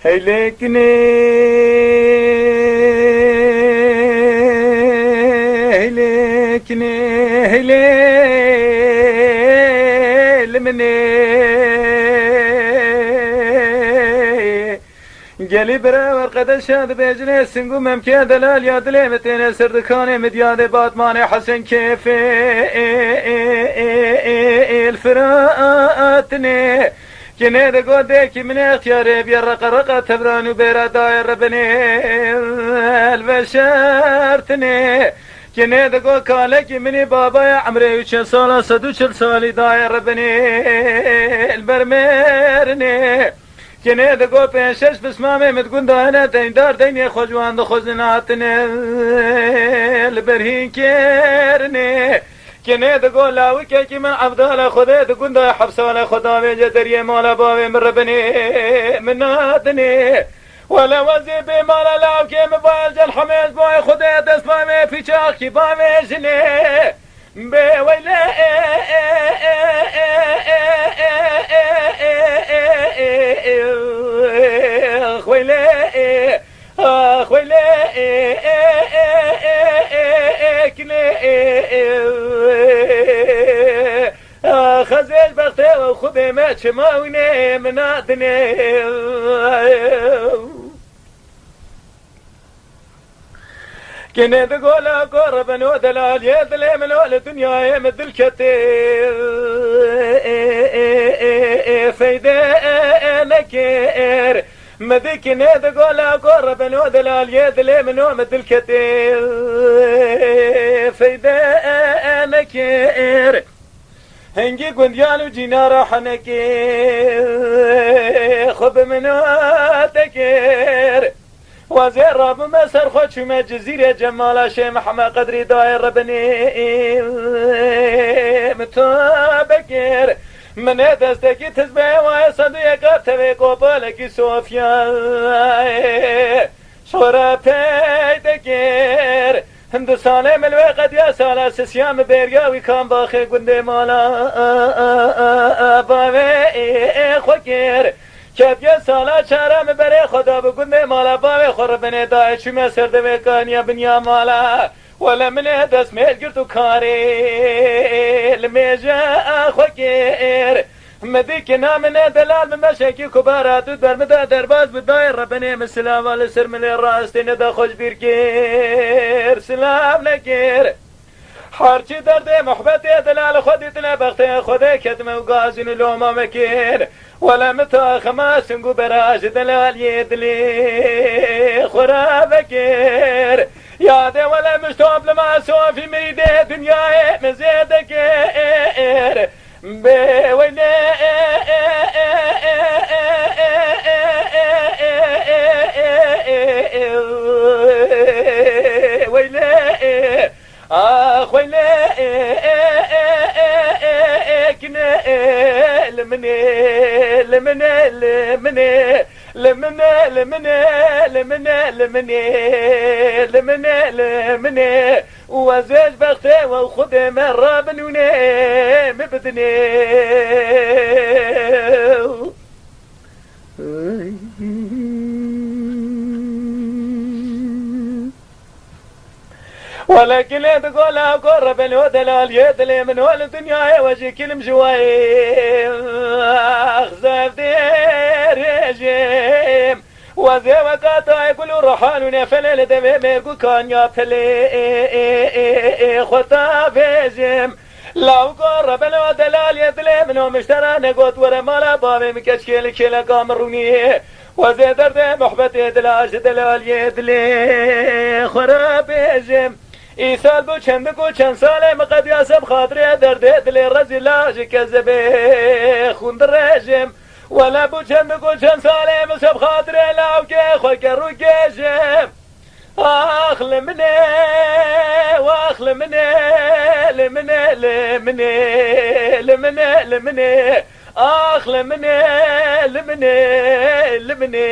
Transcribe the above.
هيلكني هيلكني هيلي مني قلي برا ورقد شاد بيجني سنقو ممكن دلال يا دلي متين سردكاني مدياد باتماني حسن كيف الفراتني كني دقو ديكي من اختياري بيرق رقا تبرانو بيرا داير ربني البشرتني كني دقو كالكي مني بابا يا عمري وشن سالا صدوشل سالي داير ربني البرميرني كني دقو بينشش بسمامي متقون داينا دين دار ديني خوجوان دو خوزناتني البرهين كيرني كني دقو لاوي كيكي من عبدالة خذي دقون دا حبسالة خدا بيجا دريه مالا بابي من ربني من نادني ولا وزي بمالا لاو كي مبايل جل حميز باي خذي دست بامي في شاكي بامي جني بويلي خويلي خويلي خزيج بختي وخذي ما تشماوني منادني كني تقول قرب نو دلال يدلي من الدنيا يمد الكتير فيدا نكير مديك تقول قرب نو دلال يدلي من مد الكتير فيدا نكير هنجي قنديان وجينا حنكير خب منو تكير وزير رب مسر خوش ما جزيرة جمال شي محمد قدري داير ربني متابكر من دستكي تزبي ويصديق تبي قبلك صوفيا شورا بيتكر هندسانه ملوي قد يا سالا سيام بيرياوي كان باخي قندي مالا باوي خوكر كيف يا سالا شارم بري خدا بقندي مالا باوي خربني داعي شو ما سرد بكان يا بنيا مالا ولا من دس ميل قرتو كاري الميجا خوكر مديكنا من دلال من مشاكي كبارات ودر مدى درباز بداير ربني من سلام والسر من الراستين دا خوش بيركير سلام لكير حارتي دردي محبتي دلال خودتنا بختي خودي كدم وقازن لوما مكير ولا متى خماس نقو براج دلال يدلي خرابكير يا دي ولا مشتوب لما سوفي مريدي دنياي مزيدكير بويلي ويلي ويلي كنا لمني لمني لمني لمني لمني لمني لمني لمني لمني وزيج بختي وخذ مرة بنوني مبدني ولكن تقول قرب الودلال يدلي من الدنيا وجه كلم جواي اخزف دير رجيم وذي وقاتا يقولوا رحالنا فلل دمي ميرقو كان يابتلي خطا فيزم لو قرب الودلال يدلي منهم اشترى نقوت ورمالا بابي مكشكيل كيلا قامروني وذي درد محبتي دلاج دلال يدلي خراب يزم إيسال بو چند ساله مقد ياسب خاطري درد دلي رزلاج كذبي خوند رجم ولا بو چند ساله مسب خاطري لاوكي خوك روكيجم آخ لمني واخ لمني لمني لمني لمني لمني آخ لمني لمني لمني